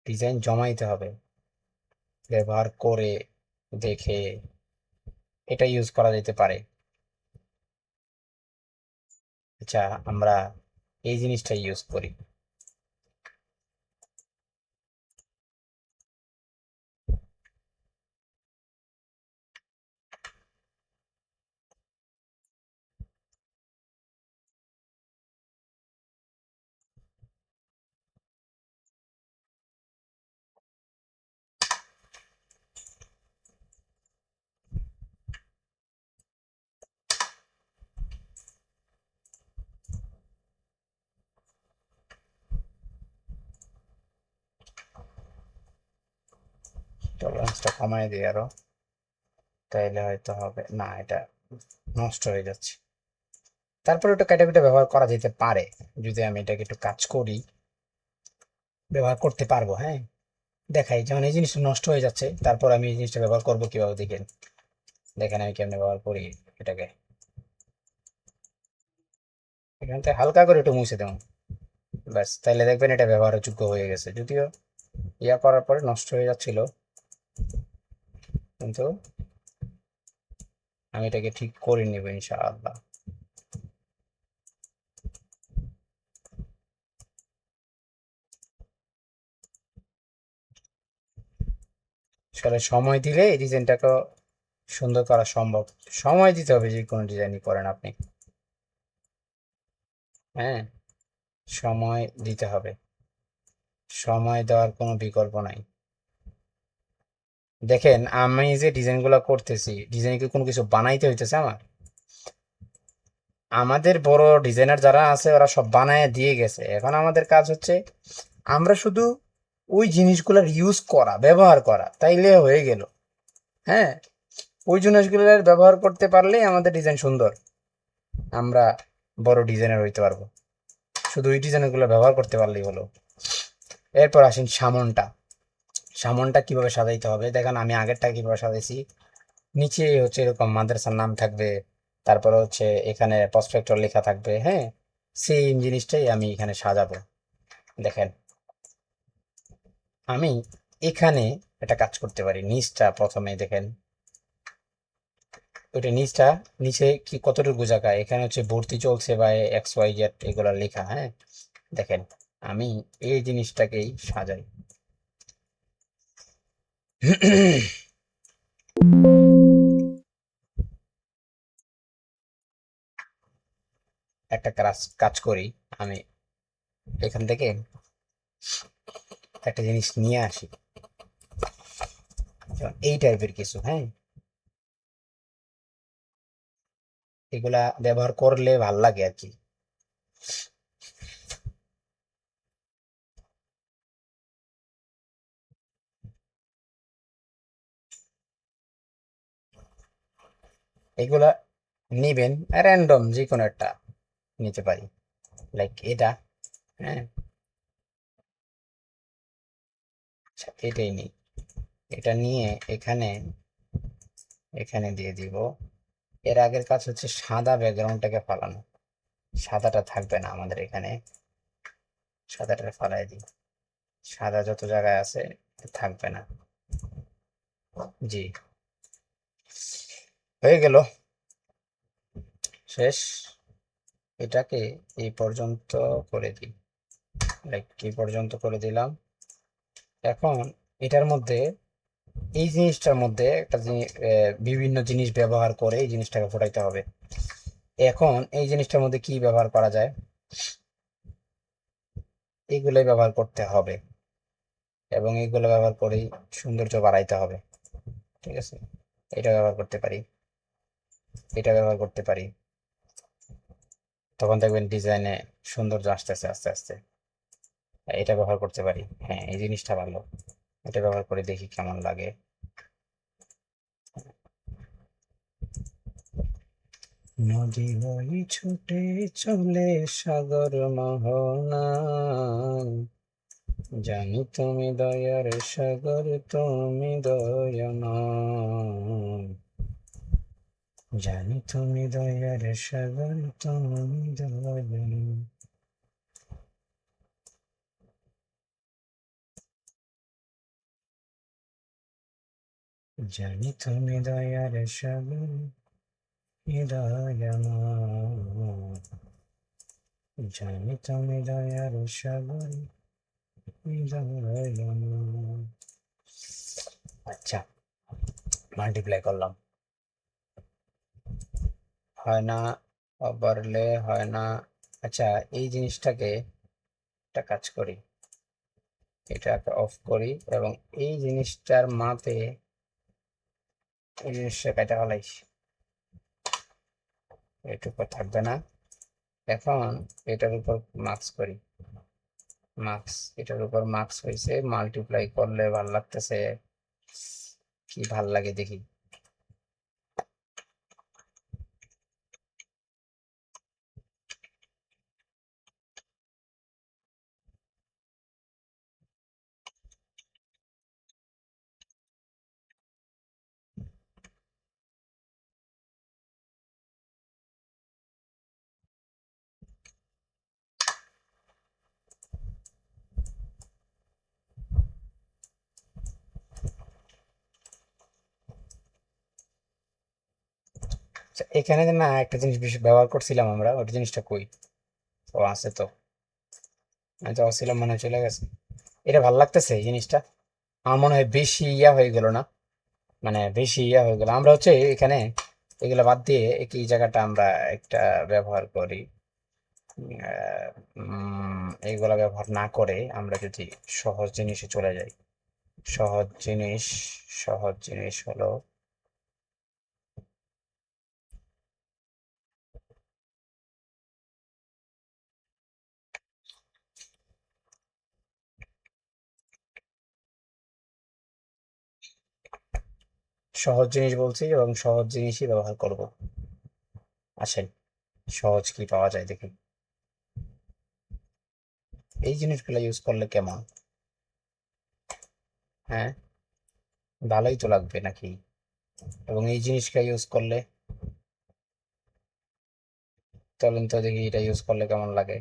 ডিজাইন জমাইতে হবে, ব্যবহার করে দেখে এটা ইউজ করা যেতে পারে। আচ্ছা, আমরা এই জিনিসটা ইউজ করি। টলারেন্সটা কমাই দিই আরো, তাইলে হয়তো হবে না, এটা নষ্ট হয়ে যাচ্ছে। তারপরে একটু কেটে ব্যবহার করা যেতে পারে, যদি আমি এটাকে একটু কাজ করি ব্যবহার করতে পারবো। হ্যাঁ, দেখাই, যেমন এই জিনিসটা নষ্ট হয়ে যাচ্ছে, তারপর আমি এই জিনিসটা ব্যবহার করবো কিভাবে, দেখেন দেখেন আমি কেমনে ব্যবহার করি এটাকে। এখান থেকে হালকা করে একটু মুছে দেবো, ব্যাস, তাইলে দেখবেন এটা ব্যবহারযোগ্য হয়ে গেছে। যদিও ইয়া করার পরে নষ্ট হয়ে যাচ্ছিল, কিন্তু আমি এটাকে ঠিক করে নেবো ইনশাআল্লাহ। আসলে সময় দিলে এই ডিজাইনটাকে সুন্দর করা সম্ভব। সময় দিতে হবে যে কোনো ডিজাইনই করেন আপনি। হ্যাঁ, সময় দিতে হবে, সময় দেওয়ার কোনো বিকল্প নাই। দেখেন, আমি যে ডিজাইনগুলো করতেছি, ডিজাইন কি কোনো কিছু বানাইতে হইতেছে আমার? আমাদের বড় ডিজাইনার যারা আছে ওরা সব বানায় দিয়ে গেছে, এখন আমাদের কাজ হচ্ছে আমরা শুধু ওই জিনিসগুলোর ইউজ করা, ব্যবহার করা, তাইলে হয়ে গেল। হ্যাঁ, ওই জিনিসগুলোর ব্যবহার করতে পারলেই আমাদের ডিজাইন সুন্দর, আমরা বড় ডিজাইনার হইতে পারবো। শুধু ওই ডিজাইনগুলো ব্যবহার করতে পারলেই হলো। এরপর আসেন সামনটা। সামনটা কিভাবে সাজাইতে হবে দেখেন, আমি আগেরটা কিভাবে সাজাইছি। নিচে হচ্ছে এরকম মাদ্রাসার নাম থাকবে, তারপরে হচ্ছে এখানে প্রসপেক্টর লেখা থাকবে। হ্যাঁ, সেম জিনিসটাই আমি এখানে সাজাবো। দেখেন, আমি এখানে একটা কাজ করতে পারি। নিচটা প্রথমে দেখেন, ওইটা নিচটা, নিচে কি কতটুকু জায়গা এখানে হচ্ছে ভর্তি চলছে বা এক্স ওয়াই জেড এগুলো লেখা। হ্যাঁ, দেখেন, আমি এই জিনিসটাকেই সাজাই। একটা কাজ কাজ করি, আমি এখান থেকে একটা জিনিস নিয়ে আসি, যেমন এই টাইপের কিছু। হ্যাঁ, এগুলা ব্যবহার করলে ভাল লাগে আর কি। এগুলা নিবেন, র্যান্ডম যে কোনো একটা নিতে পারি, লাইক এটা। হ্যাঁ, আচ্ছা, এটাই নিই। এটা নিয়ে এখানে এখানে দিয়ে দিব। এর আগের কাজ হচ্ছে সাদা ব্যাকগ্রাউন্ডটাকে ফালানো, সাদাটা থাকবে না আমাদের এখানে, সাদাটা ফালাই দিই। সাদা যত জায়গায় আছে থাকবে না। জি, হয়ে গেল, শেষ। এটাকে এই পর্যন্ত করে দিই, লাইক কি পর্যন্ত করে দিলাম। এখন এটার মধ্যে, এই জিনিসটার মধ্যে একটা জিনিস, বিভিন্ন জিনিস ব্যবহার করে এই জিনিসটাকে ফোটাইতে হবে। এখন এই জিনিসটার মধ্যে কি ব্যবহার করা যায়, এইগুলোই ব্যবহার করতে হবে, এবং এইগুলো ব্যবহার করেই সৌন্দর্য বাড়াইতে হবে। ঠিক আছে, এটা ব্যবহার করতে পারি, এটা ব্যবহার করতে পারি, তখন দেখবেন ডিজাইনে সৌন্দর্য আসতেছে আস্তে আস্তে। এটা ব্যবহার করতে পারি, হ্যাঁ এই জিনিসটা ভালো, এটা ব্যবহার করে দেখি কেমন লাগে। নদী হই ছুটে চলে সাগর মোহনায়, জানি তুমি দয়ার সাগর, তুমি দয়াময়, জানি তুমি দয়ার সাগর, তুমি দয়াময়। জানি তুমি দয়ার সাগর, দয়াময়, জানি তুমি দয়ার সাগর, দয়াময়। আচ্ছা, মাল্টিপ্লাই করলাম, হয় না, ওভারলে হয় না। আচ্ছা, এই জিনিসটাকে একটা কাজ করি, এটাকে অফ করি, এবং এই জিনিসটার মাপে এই জিনিসটা কেটে ফেলাই, এটুকু থাকবে না। এখন এটার উপর মার্কস করি, মার্কস, এটার উপর মার্কস হয়েছে, মাল্টিপ্লাই করলে ভাল লাগতেছে, কি ভাল লাগে দেখি। আচ্ছা, এখানে যে না একটা জিনিস বেশি ব্যবহার করছিলাম আমরা, ওই জিনিসটা কই, ও আছে তো, আমি তো ছিলাম, মনে হয় চলে গেছে। এটা ভাল লাগতেছে এই জিনিসটা, আমার মনে হয় বেশি ইয়া হয়ে গেল না, মানে বেশি ইয়া হয়ে গেল। আমরা হচ্ছে এখানে এগুলো বাদ দিয়ে এই জায়গাটা আমরা একটা ব্যবহার করি, এইগুলা ব্যবহার না করে আমরা যদি সহজ জিনিসে চলে যাই। সহজ জিনিস, সহজ জিনিস হলো, সহজ জিনিস বলছি এবং সহজ জিনিসই ব্যবহার করব। আসেন, সহজ কি পাওয়া যায় দেখি। এই জিনিসগুলো ইউজ করলে কেমন, হ্যাঁ ভালোই তো লাগবে নাকি, এবং এই জিনিসটা ইউজ করলে, চলেন তো দেখি এটা ইউজ করলে কেমন লাগে।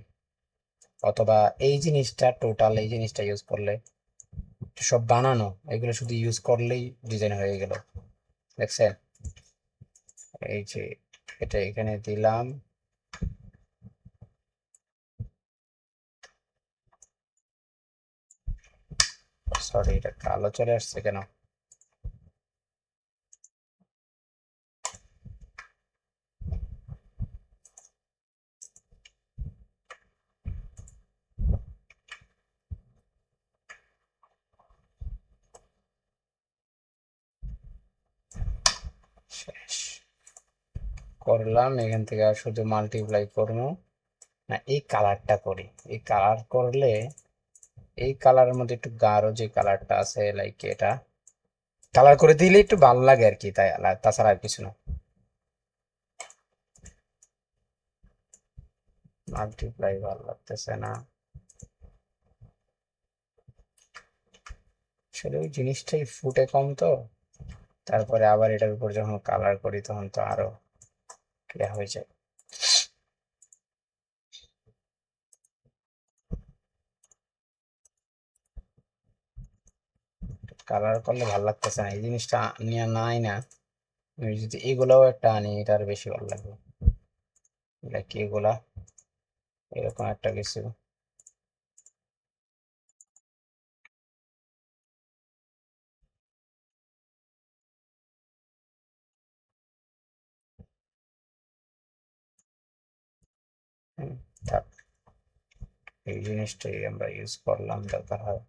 অথবা এই জিনিসটা, টোটাল এই জিনিসটা ইউজ করলে, সব বানানো এগুলো শুধু ইউজ করলেই ডিজাইন হয়ে গেল, দেখছেন। এই যে এটা এখানে দিলাম, সরি এটা কালো চলে আসছে কেন। শেষ করলাম, এখান থেকে আর শুধু মাল্টিপ্লাই করবো না, এই কালারটা করি, এই কালার করলে, এই কালারের মধ্যে একটু গাঢ় যে কালারটা আছে, লাইক এটা কালার করে দিলে একটু ভালো লাগে আর কি, তাই তাছাড়া আর কিছু না। মাল্টিপ্লাই ভালো লাগতেছে না, আসলে ওই জিনিসটাই ফুটে কম তো, তারপরে আবার এটার উপর যখন কালার করি তখন তো আরো ক্লিয়ার হয়ে যায়। কালার করলে ভালো লাগতেছে না, এই জিনিসটা নিয়ে নাই না। আমি যদি এগুলোও একটা আনি, এটা আর বেশি ভালো লাগবে। লাইক এগুলা এরকম একটা কিছু। হুম, থাক, এই জিনিসটাই আমরা ইউজ করলাম, দরকার হয়।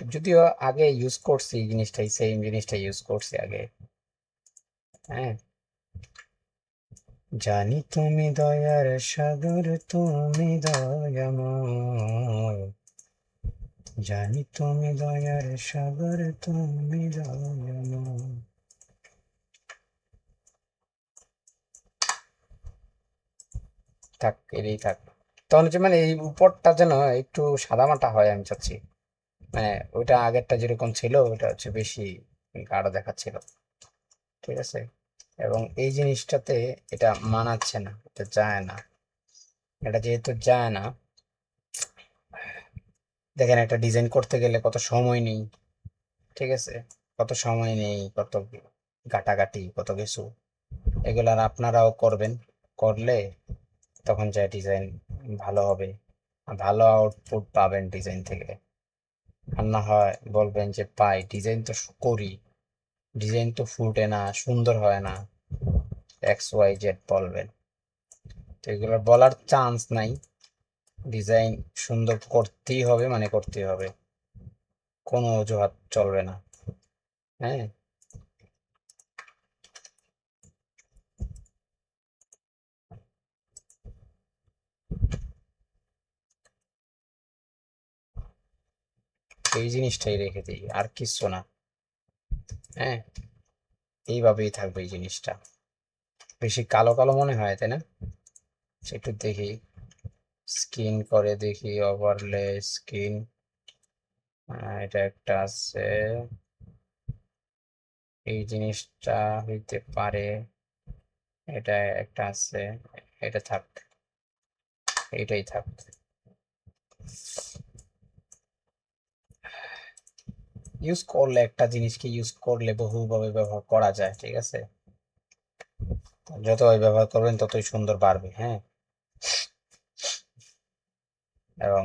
যদিও আগে ইউজ করছি এই জিনিসটাই, সেম জিনিসটা ইউজ করছি আগে। হ্যাঁ, জানি তুমি দয়ার সাগর, তুমি দয়াময়, জানি তুমি দয়ার সাগর, তুমি দয়াময়। থাক, এটাই থাক। তখন হচ্ছে মানে এই উপরটা যেন একটু সাদামাটা হয় আমি চাচ্ছি। মানে ওইটা আগেরটা যেরকম ছিল ওটা হচ্ছে বেশি গাঢ় দেখাচ্ছিল। ঠিক আছে, এবং এই জিনিসটাতে এটা মানাচ্ছে না, এটা যায় না। এটা যেহেতু যায় না, দেখেন একটা ডিজাইন করতে গেলে কত সময় নেই। ঠিক আছে, কত সময় নেই, কত ঘাটাঘাটি, কত কিছু। এগুলার আপনারাও করবেন, করলে তখন যা ডিজাইন ভালো হবে, ভালো আউটপুট পাবেন ডিজাইন থেকে। আর না হয় বলবেন যে পাই ডিজাইন তো করি, ডিজাইন তো ফুটে না, সুন্দর হয় না, এক্স ওয়াই জেড বলবেন। তো এগুলো বলার চান্স নাই। ডিজাইন সুন্দর করতেই হবে, মানে করতেই হবে, কোনো অজুহাত চলবে না। হ্যাঁ, এই জিনিসটাই রেখে দিই, আর কিচ্ছু না। হ্যাঁ, এইভাবেই থাকবে এই জিনিসটা। বেশি কালো কালো মনে হয়, তাই না? একটু দেখি, স্কিন করে দেখি, ওভারলে স্কিন, এটা একটা আছে, এই জিনিসটা হইতে পারে, এটা একটা আছে, এটা থাক, এইটাই থাক। ইউজ করলে একটা জিনিসকে ইউজ করলে বহুভাবে ব্যবহার করা যায়, ঠিক আছে? যতই ব্যবহার করবেন ততই সুন্দর বাড়বে। হ্যাঁ, এবং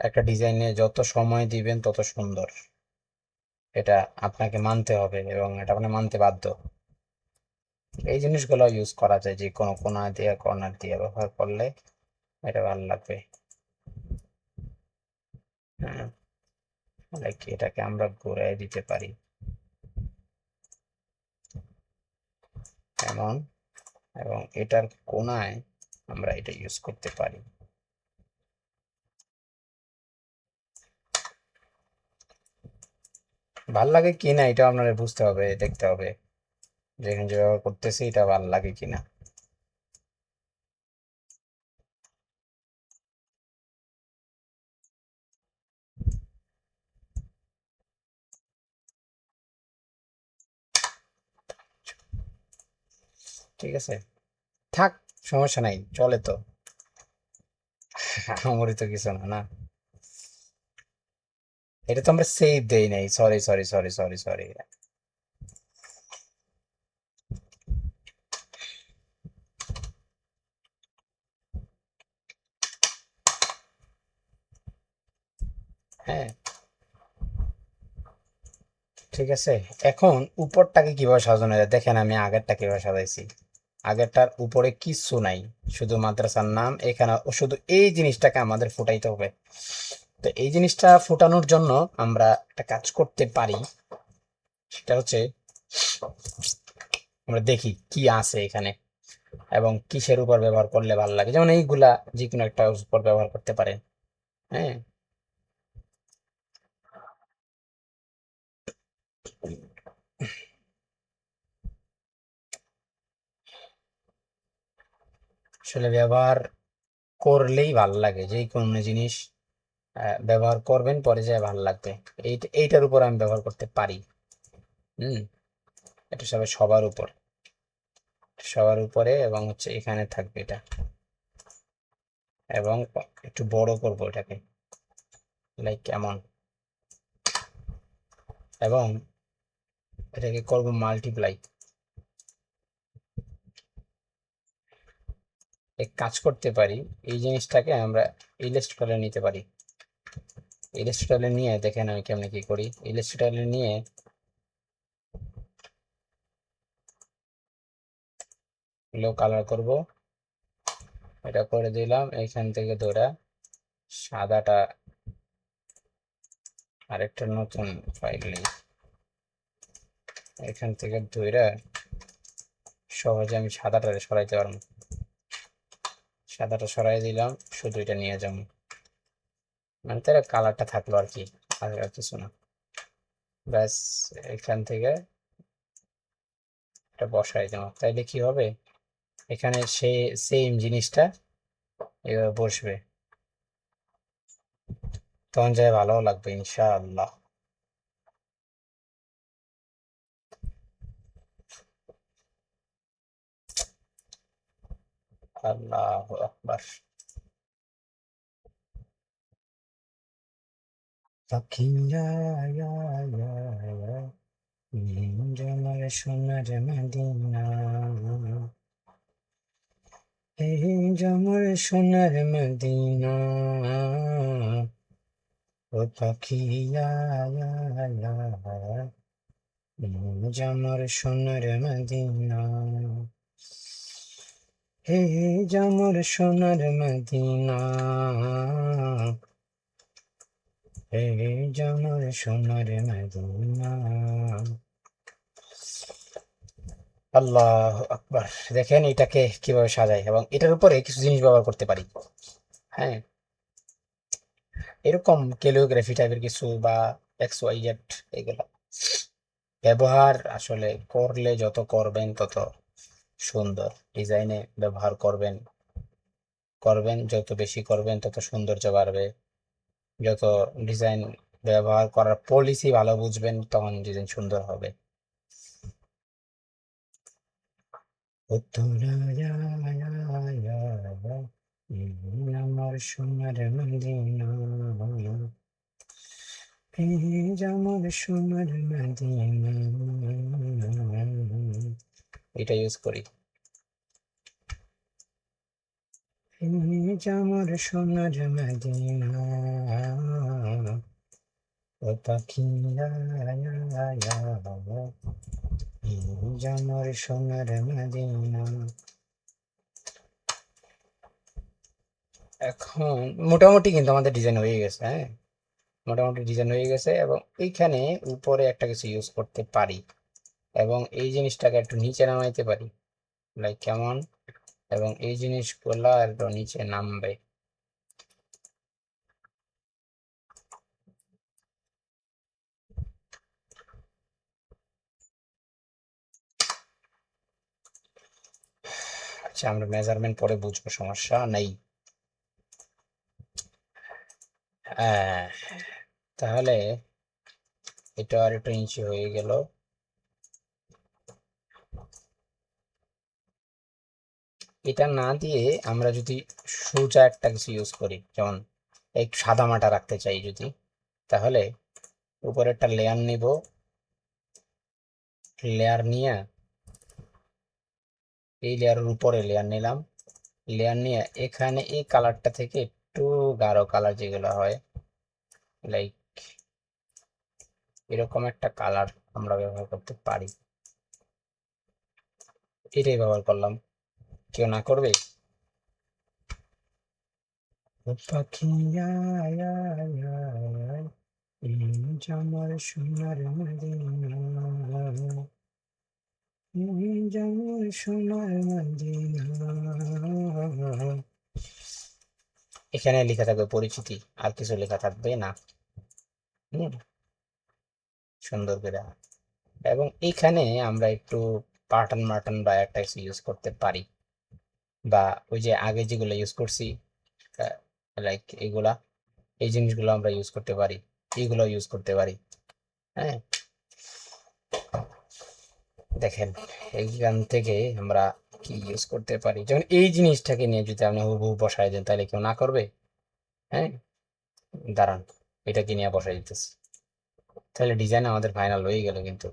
একটা ডিজাইনে যত সময় দিবেন তত সুন্দর, এটা আপনাকে মানতে হবে এবং এটা আপনি মানতে বাধ্য। এই জিনিসগুলো ইউজ করা যায়, যে কোনো কোনা দিয়ে কর্নার দিয়ে ব্যবহার করলে এটা ভালো লাগবে। হ্যাঁ, লাইক এটাকে আমরা ঘুরাই দিতে পারি এমন, এবং এটার কোনায় আমরা এটা ইউজ করতে পারি। ভাল লাগে কি না এটা আপনারা বুঝতে হবে, দেখতে হবে যেখানে যে ব্যবহার করতেছি এটা ভাল লাগে কিনা। ঠিক আছে, থাক, সমস্যা নাই, চলে তো। আমারই তো কিছু না, না। এটা তো আমরা সেভ দেই নাই, sorry sorry sorry sorry sorry. হ্যাঁ, ঠিক আছে। এখন উপরটাকে কিভাবে সাজানো যায় দেখেন, আমি আগেরটা কিভাবে সাজাইছি। আগেরটার উপরে কিচ্ছু নাই, শুধু মাদ্রাসার নাম এখানে, ও শুধু এই জিনিসটাকে আমাদের ফুটাইতে হবে। তো এই জিনিসটা ফুটানোর জন্য আমরা একটা কাজ করতে পারি, সেটা হচ্ছে আমরা দেখি কি আছে এখানে এবং কিসের উপর ব্যবহার করলে ভালো লাগে। যেমন এইগুলা যে কোনো একটা উপর ব্যবহার করতে পারেন। হ্যাঁ, আসলে ব্যবহার করলেই ভালো লাগে, যে কোনো জিনিস ব্যবহার করবেন পরে যায় ভালো লাগবে। এইটার উপর আমি ব্যবহার করতে পারি। হুম, এটা সবাই সবার উপর, সবার উপরে, এবং হচ্ছে এখানে থাকবে এটা, এবং একটু বড় করব এটাকে। লাইক এমন, এবং এটাকে করব মাল্টিপ্লাই। এক কাজ করতে পারি, এই জিনিসটাকে আমরা ইলাস্ট্রেটরে নিতে পারি। ইলাস্ট্রেটরে নিয়ে দেখেন আমি কেমনে কি করি। ইলাস্ট্রেটরে নিয়ে লো কালার করব, এটা করে দিলাম। এইখান থেকে ধরে সাদাটা আরেকটা নতুন ফাইল নেই, এখান থেকে ধরে সহজে আমি সাদাটা সরাইতে পারবো। সাদাটা সরাই দিলাম, শুধু এটা নিয়ে যাবো, মানে তার কালারটা থাকলো আর কি, আর কিছু না। ব্যাস, এখান থেকে এটা বসাই দেবো, তাইলে কি হবে, এখানে সে সেম জিনিসটা এভাবে বসবে, তখন যায় ভালো লাগবে ইনশাআল্লাহ। আল্লাহু আকবার। পাখিয়া ইয়া ইয়া ইয়া, আমার সোনার মদিনা, এই আমার সোনার মদিনা, ও পাখিয়া ইয়া ইয়া ইয়া, আমার সোনার মদিনা, হে আমার সোনার মদিনা, হে আমার সোনার মদিনা। আল্লাহ আকবার। দেখেন এটাকে কিভাবে সাজাই, এবং এটার উপরে কিছু জিনিস ব্যবহার করতে পারি। হ্যাঁ, এরকম ক্যালিওগ্রাফি টাইপের কিছু বা এক্স ওয়াই জেড, এগুলা ব্যবহার আসলে করলে যত করবেন তত সুন্দর। ডিজাইনে ব্যবহার করবেন করবেন যত বেশি করবেন তত সৌন্দর্য বাড়বে। যত ডিজাইন ব্যবহার করার পলিসি ভালো বুঝবেন তখন ডিজাইন সুন্দর হবে। আমার সোনার মদিনা, আমার সোনার মদিনা, এটা ইউজ করি। আমার সোনার মদিনা, ও পাখি আমার সোনার মদিনা। এখন মোটামুটি কিন্তু আমাদের ডিজাইন হয়ে গেছে। হ্যাঁ, মোটামুটি ডিজাইন হয়ে গেছে, এবং এইখানে উপরে একটা কিছু ইউজ করতে পারি, এবং এই জিনিসটাকে একটু নিচে নামাইতে পারি, লাইক কেমন, এবং এই জিনিসগুলা একটু নিচে নামবে। আচ্ছা, আমরা মেজারমেন্ট পরে বুঝবো, সমস্যা নেই। হ্যাঁ, তাহলে এটা আর একটু নিচে হয়ে গেল। এটা না দিয়ে আমরা যদি সোজা একটা কিছু ইউজ করি, যেমন একটু সাদা মাটা রাখতে চাই যদি, তাহলে উপরে একটা লেয়ার নিব, লেয়ার নিয়ে এই লেয়ারের উপরে লেয়ার নিলাম, লেয়ার নিয়ে এখানে এই কালারটা থেকে একটু গাঢ় কালার যেগুলো হয়, লাইক এরকম একটা কালার আমরা ব্যবহার করতে পারি। এটাই ব্যবহার করলাম, কেউ না করবে। পাখি আয় আয় আয়, আমার সোনার মদিনা, আমার সোনার মদিনা। এখানে লেখা থাকবে পরিচিতি, আর কিছু লেখা থাকবে না। হুম, সুন্দর করে। এবং এখানে আমরা একটু পার্টন মার্টন বা একটা কিছু ইউজ করতে পারি, বা ওই যে আগে যেগুলো ইউজ করছি, লাইক এগুলা, এই জিনিসগুলো আমরা ইউজ করতে পারি, এইগুলো ইউজ করতে পারি। হ্যাঁ, দেখেন এইখান থেকে আমরা কি ইউজ করতে পারি, যেমন এই জিনিসটাকে নিয়ে যদি আপনি হুবহু বসায় দেন তাহলে কেউ না করবে। হ্যাঁ, দাঁড়ান, এটাকে নিয়ে বসাই দিতেছি। তাহলে ডিজাইন আমাদের ফাইনাল হয়ে গেল। কিন্তু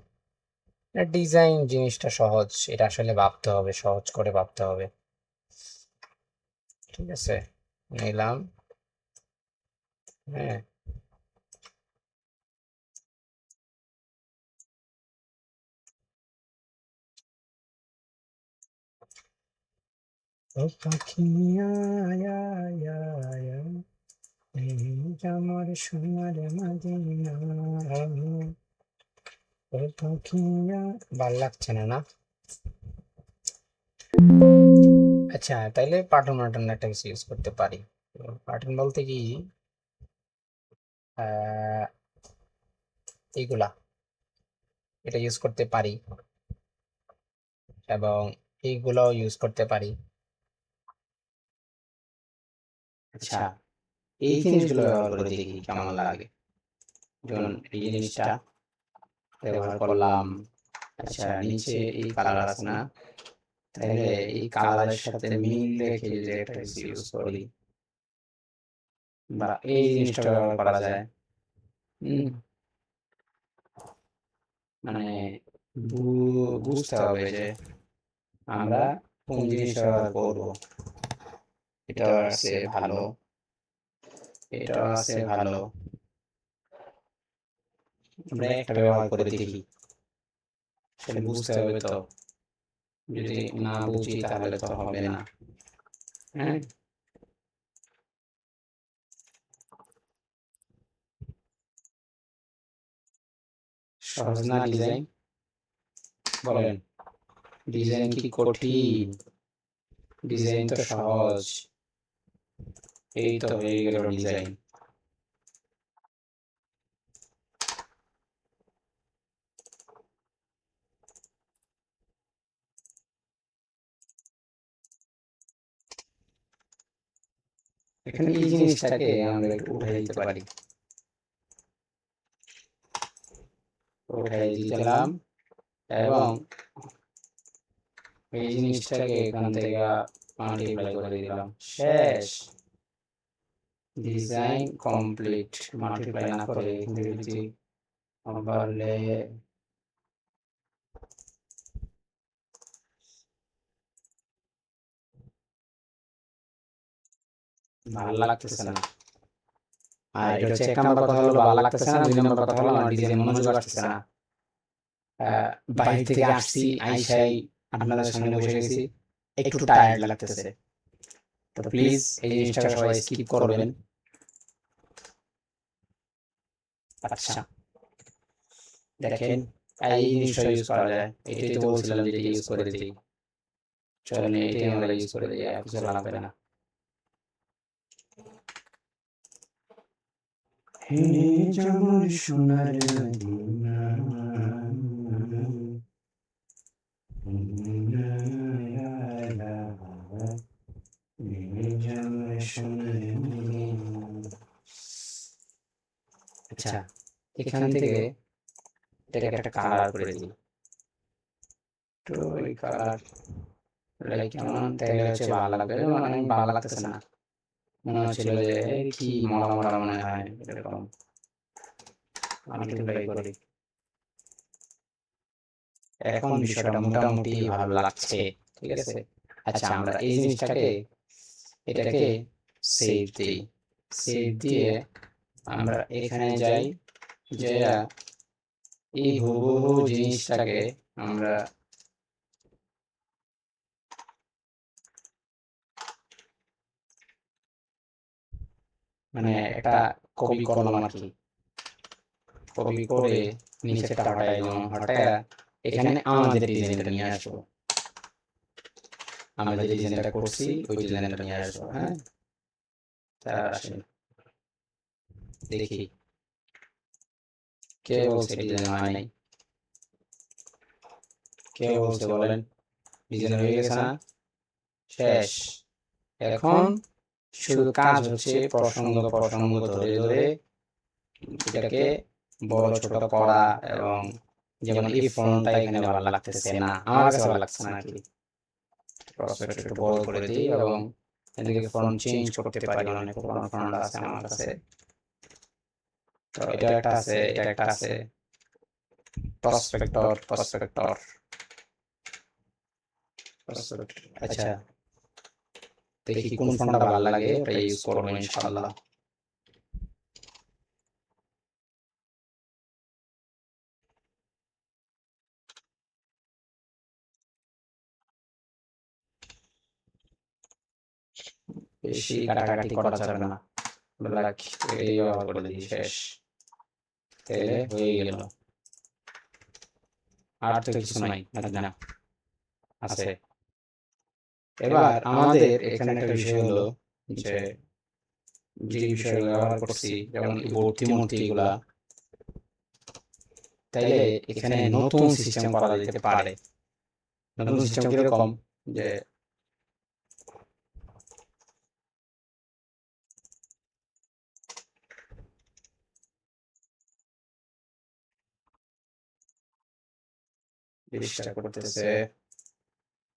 ডিজাইন জিনিসটা সহজ, এটা আসলে ভাবতে হবে, সহজ করে ভাবতে হবে। ঠিক আছে, নিলাম। হ্যাঁ, ও পাখি আয় আয় আয় আয়, এই আমার সোনার মদিনা। ও পাখি ভাল লাগছে না না? আচ্ছা, তাইলে পার্টন মার্টন একটা কিছু ইউজ করতে পারি। পার্টন বলতে কি, আহ, এইগুলা, এটা ইউজ করতে পারি, এবং এইগুলাও ইউজ করতে পারি। আচ্ছা, এই জিনিসগুলো ব্যবহার করে দেখি কেমন লাগে। যেমন এই জিনিসটা ব্যবহার করলাম। আচ্ছা, নিচে এই কালার আছে না, তাহলে এই কালারের সাথে মিল রেখে যদি একটা কিছু ইউজ করি, বা এই জিনিসটা ব্যবহার করা যায়। হুম, মানে বুঝতে হবে যে আমরা কোন জিনিস ব্যবহার করবো। এটা আছে ভালো, এটা আছে ভালো, আমরা একটা ব্যবহার করে দেখি। সেটা বুঝতে হবে তো, যদি না বুঝি তাহলে তো হবে না। হ্যাঁ, সহজ না ডিজাইন? বলেন, ডিজাইন কি কঠিন? ডিজাইন তো সহজ। এই তো হয়ে গেল ডিজাইন। এখানে এই জিনিসটাকে আমরা একটু উঠাই দিতে পারি। উঠাই দিলাম, এবং এই জিনিসটাকে এখান থেকে মাল্টিপ্লাই করে দিলাম। শেষ, ডিজাইন কমপ্লিট। মাল্টিপ্লাই না করে যদি বাড়লে ভালো লাগতেছে না। আর এটা হচ্ছে 1 নম্বর কথা হলো ভালো লাগতেছে না, 2 নম্বর কথা হলো আমার ডিজাইন মনোযোগ আসতেছে না। বাইরে থেকে আসছি, আইসাই আপনাদের সামনে বসে গেছি, একটু টায়ার্ড লাগতেছে। তো প্লিজ এই জিনিসটা সবাই স্কিপ করবেন। আচ্ছা, দেখেন এই জিনিসটা ইউজ করা যায়। এটাই তো বলছিলাম যে এটা ইউজ করে দিই। চলেন এটাই আমরা ইউজ করে দিই, আর কিছু লাগবে না। হে আমার সোনার মদিনা, আচ্ছা, এখান থেকে এটাকে একটা কালার করে দিই। তো এই কালার লাইক কেমন তাইলে হচ্ছে ভালো লাগবে, মানে ভালো লাগতেছে না, মনে হচ্ছিল যে কি মরা মরা মনে হয় এরকম। মাল্টিপ্লাই করি, এখন বিষয়টা মোটামুটি ভালো লাগছে। ঠিক আছে, আচ্ছা আমরা এই জিনিসটাকে, এটাকে সেভ দিই। সেভ দিয়ে আমরা এখানে যাই, যে এই হুবহু জিনিসটাকে আমরা মানে একটা কপি করলাম আর কি। কপি করে নিচেরটা হটাই দিলাম, হটায় এখানে আমাদের ডিজাইনটা নিয়ে আসবো। আমরা যে ডিজাইনটা করছি ওই ডিজাইনটা নিয়ে আসবো। হ্যাঁ, তার আসেন দেখি কে বলছে ডিজাইন হয় নাই। কে বলছে বলেন? ডিজাইন হয়ে গেছে না? শেষ। এখন শুধু কাজ হচ্ছে প্রসঙ্গ প্রসঙ্গ ধরে ধরে এটাকে বড় ছোট করা, এবং যেমন এই ফন্টটা এখানে ভালো লাগতেছে না, আমার কাছে ভালো লাগছে না আর কি। একটু বড় করে দিই, এবং এদিকে ফন্ট চেঞ্জ করতে পারি, অনেক ফন্ট আছে আমার কাছে। তো এটা একটা আছে, এটা একটা আছে, প্রসপেক্টর প্রসপেক্টর প্রসপেক্টর। আচ্ছা, দেখি কোন ফোনটা ভালো লাগে, ওটা ইউজ করবো ইনশাআল্লাহ। বেশি কাটাকাটি করা যাবে না, ব্ল্যাক এটাই ব্যবহার করে দিই, শেষ। তাহলে হয়ে গেল, আর তো কিছু নাই নাকি? না, আছে। এবার আমাদের এখানে একটা বিষয় হলো যে, যে বিষয়গুলো ব্যবহার করছি যেমন এই ভর্তি মূর্তি এগুলা, তাইলে এখানে নতুন সিস্টেম করা যেতে পারে। নতুন সিস্টেম কিরকম, যে ডিস্টার্ব করতেছে,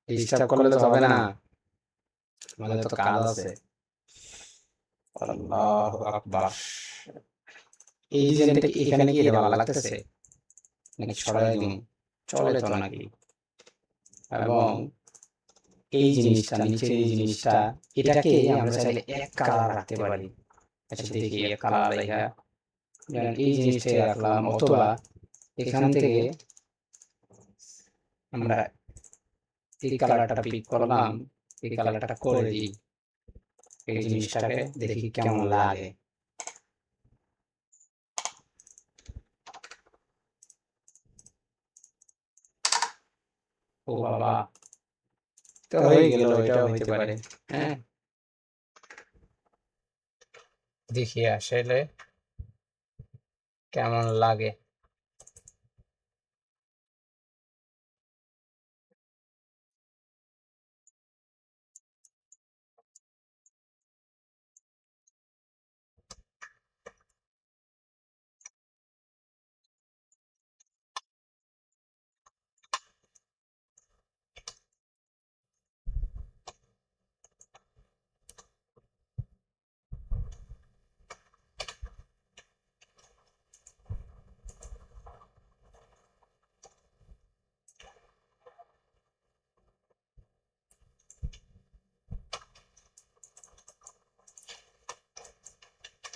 ডিস্টার্ব করলে তো হবে না, আমাদের তো কাজ আছে। আল্লাহু আকবার। এই ডিজাইনটা কি এখানে কি এটা ভালো লাগতেছে নাকি ছড়াই দিন, চলে তো নাকি? এবং এই জিনিসটা, নিচের এই জিনিসটা, এটাকে আমরা চাইলে এক কালার রাখতে পারি। আচ্ছা দেখি, এক কালার রাখা, যেমন এই জিনিসটা রাখলাম, অথবা এখান থেকে আমরা এই কালারটা পিক করলাম, এই কালারটা করে দিই, এই জিনিসটাকে দেখি কেমন লাগে। ও বাবা, তো হয়ে গেল, এটাও হইতে পারে। হ্যাঁ, দেখি আসলে কেমন লাগে।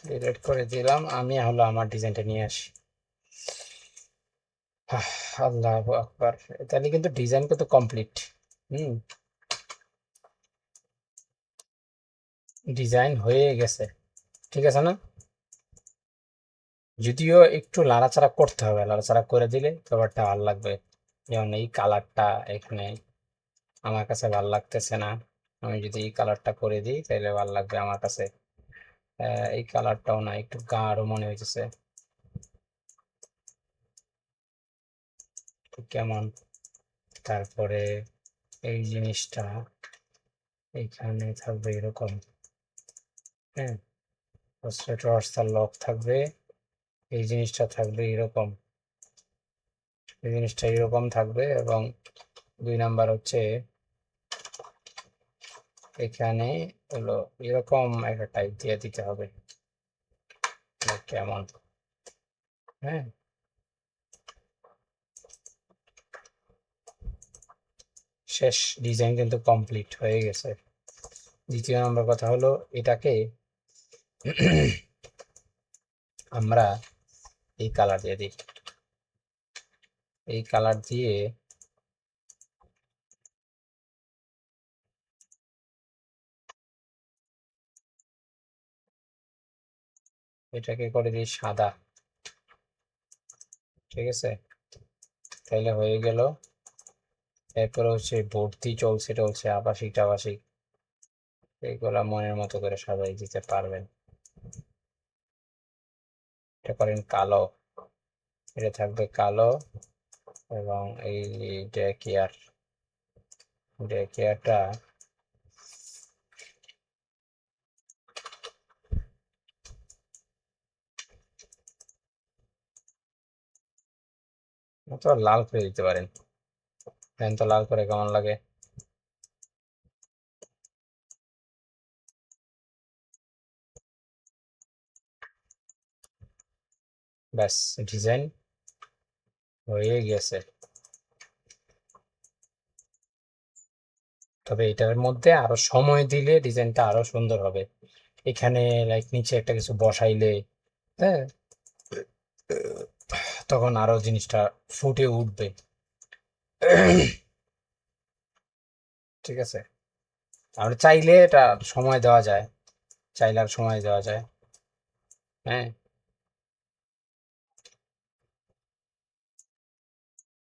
ডিলিট করে দিলাম, আমি হলো আমার ডিজাইনটা নিয়ে আসি। আল্লাহু আকবার, তাহলে কিন্তু ডিজাইন কিন্তু কমপ্লিট। ডিজাইন হয়ে গেছে, ঠিক আছে না? যদিও একটু লাড়াচাড়া করতে হবে, লাড়াচাড়া করে দিলে ব্যাপারটা ভালো লাগবে। যেমন এই কালারটা এখানে আমার কাছে ভালো লাগতেছে না, আমি যদি এই কালারটা করে দিই তাহলে ভালো লাগবে আমার কাছে। এই কালারটাও না, একটু গাঢ় মনে হইতেছে, কেমন। তারপরে এই জিনিসটা এইখানে থাকবে এরকম, হ্যাঁ, লক থাকবে, এই জিনিসটা থাকবে এরকম, এই জিনিসটা এরকম থাকবে, এবং 2 নাম্বার হচ্ছে এখানে হলো এরকম একটা টাইপ দিয়ে দিতে হবে। কেমন, হ্যাঁ, শেষ। ডিজাইন কিন্তু কমপ্লিট হয়ে গেছে। দ্বিতীয় নম্বর কথা হলো এটাকে আমরা এই কালার দিয়ে দিই, এই কালার দিয়ে এটাকে করে দিই সাদা, ঠিক আছে? তাহলে হয়ে গেল। এরপরে হচ্ছে ভর্তি চলছে টলছে, আবাসিক টাবাসিক, এগুলা মনের মতো করে সাজাই দিতে পারবেন। এটা করেন কালো, এটা থাকবে কালো, এবং এই ডেকেয়ার, ডেকেয়ারটা তো লাল করে দিতে পারেন। দেখেন তো লাল করে কেমন লাগে। ব্যাস ডিজাইন হয়ে গেছে। তবে এটার মধ্যে আরো সময় দিলে ডিজাইনটা আরো সুন্দর হবে। এখানে লাইক নিচে একটা কিছু বসাইলে, হ্যাঁ, তখন আরো জিনিসটা ফুটে উঠবে। ঠিক আছে, আর চাইলে এটা সময় দেওয়া যায়, চাইলে আর সময় দেওয়া যায়। হ্যাঁ,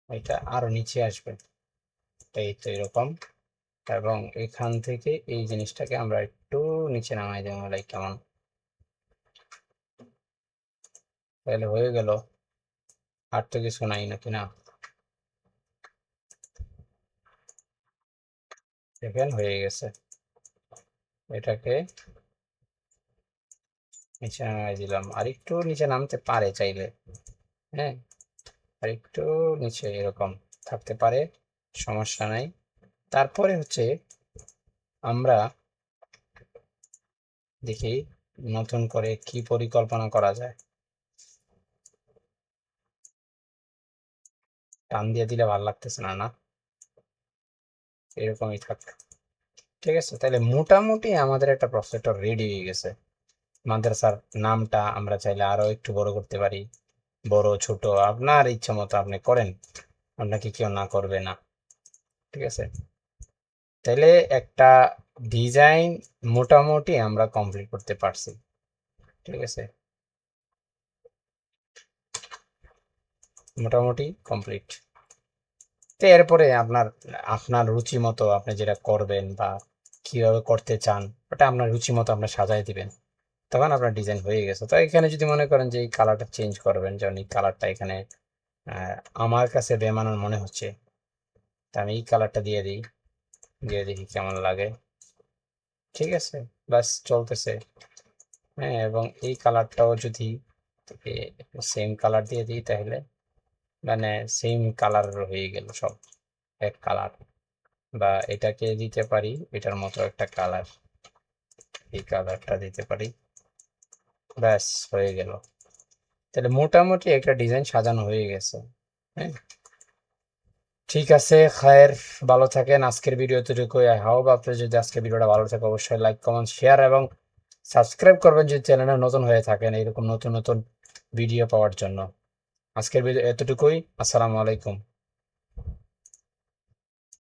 এটা আরো নিচে আসবে, এই তো এরকম। এবং এখান থেকে এই জিনিসটাকে আমরা একটু নিচে নামাই দেবো, লাইক কেমন, তাহলে হয়ে গেল। আর তো কিছু নাই নাকি, না? দেখেন হয়ে গেছে। এটাকে নিচে নামাই দিলাম, আর একটু নিচে নামতে পারে চাইলে। হ্যাঁ, আর একটু নিচে এরকম থাকতে পারে, সমস্যা নাই। তারপরে হচ্ছে আমরা দেখি নতুন করে কি পরিকল্পনা করা যায়। টান দিয়ে দিলে ভালো লাগতেছে না, না? এরকমই থাক। ঠিক আছে, তাহলে মোটামুটি আমাদের একটা প্রসেসর রেডি হয়ে গেছে। মাদ্রাসার নামটা আমরা চাইলে আরো একটু বড় করতে পারি, বড় ছোট আপনার ইচ্ছা মতো আপনি করেন, আপনাকে কেউ না করবে না। ঠিক আছে, তাহলে একটা ডিজাইন মোটামুটি আমরা কমপ্লিট করতে পারছি। ঠিক আছে, মোটামুটি কমপ্লিট। তো এরপরে আপনার আপনার রুচি মতো আপনি যেটা করবেন বা কিভাবে করতে চান, ওটা আপনার রুচি মতো আপনি সাজাই দিবেন, তখন আপনার ডিজাইন হয়ে গেছে। তো এখানে যদি মনে করেন যে এই কালারটা চেঞ্জ করবেন, যেমন এই কালারটা এখানে আমার কাছে বেমানান মনে হচ্ছে, তা আমি এই কালারটা দিয়ে দিই, দিয়ে দেখি কেমন লাগে। ঠিক আছে, বাস চলতেছে। হ্যাঁ, এবং এই কালারটাও যদি সেম কালার দিয়ে দিই, তাহলে মানে সেম কালার হয়ে গেল সব এক কালার। বা এটাকে দিতে পারি এটার মতো একটা কালার, এই কালারটা দিতে পারি, ব্যাস হয়ে গেল। তাহলে মোটামুটি একটা ডিজাইন সাজানো হয়ে গেছে। হ্যাঁ, ঠিক আছে, খায়ের, ভালো থাকেন। আজকের ভিডিও এতটুকুই। আই হোপ আপনার যদি আজকের ভিডিওটা ভালো থাকে অবশ্যই লাইক কমেন্ট শেয়ার এবং সাবস্ক্রাইব করবেন যদি চ্যানেলে নতুন হয়ে থাকেন এরকম নতুন নতুন ভিডিও পাওয়ার জন্য। আজকের ভিডিও এতটুকুই। আসসালামু আলাইকুম।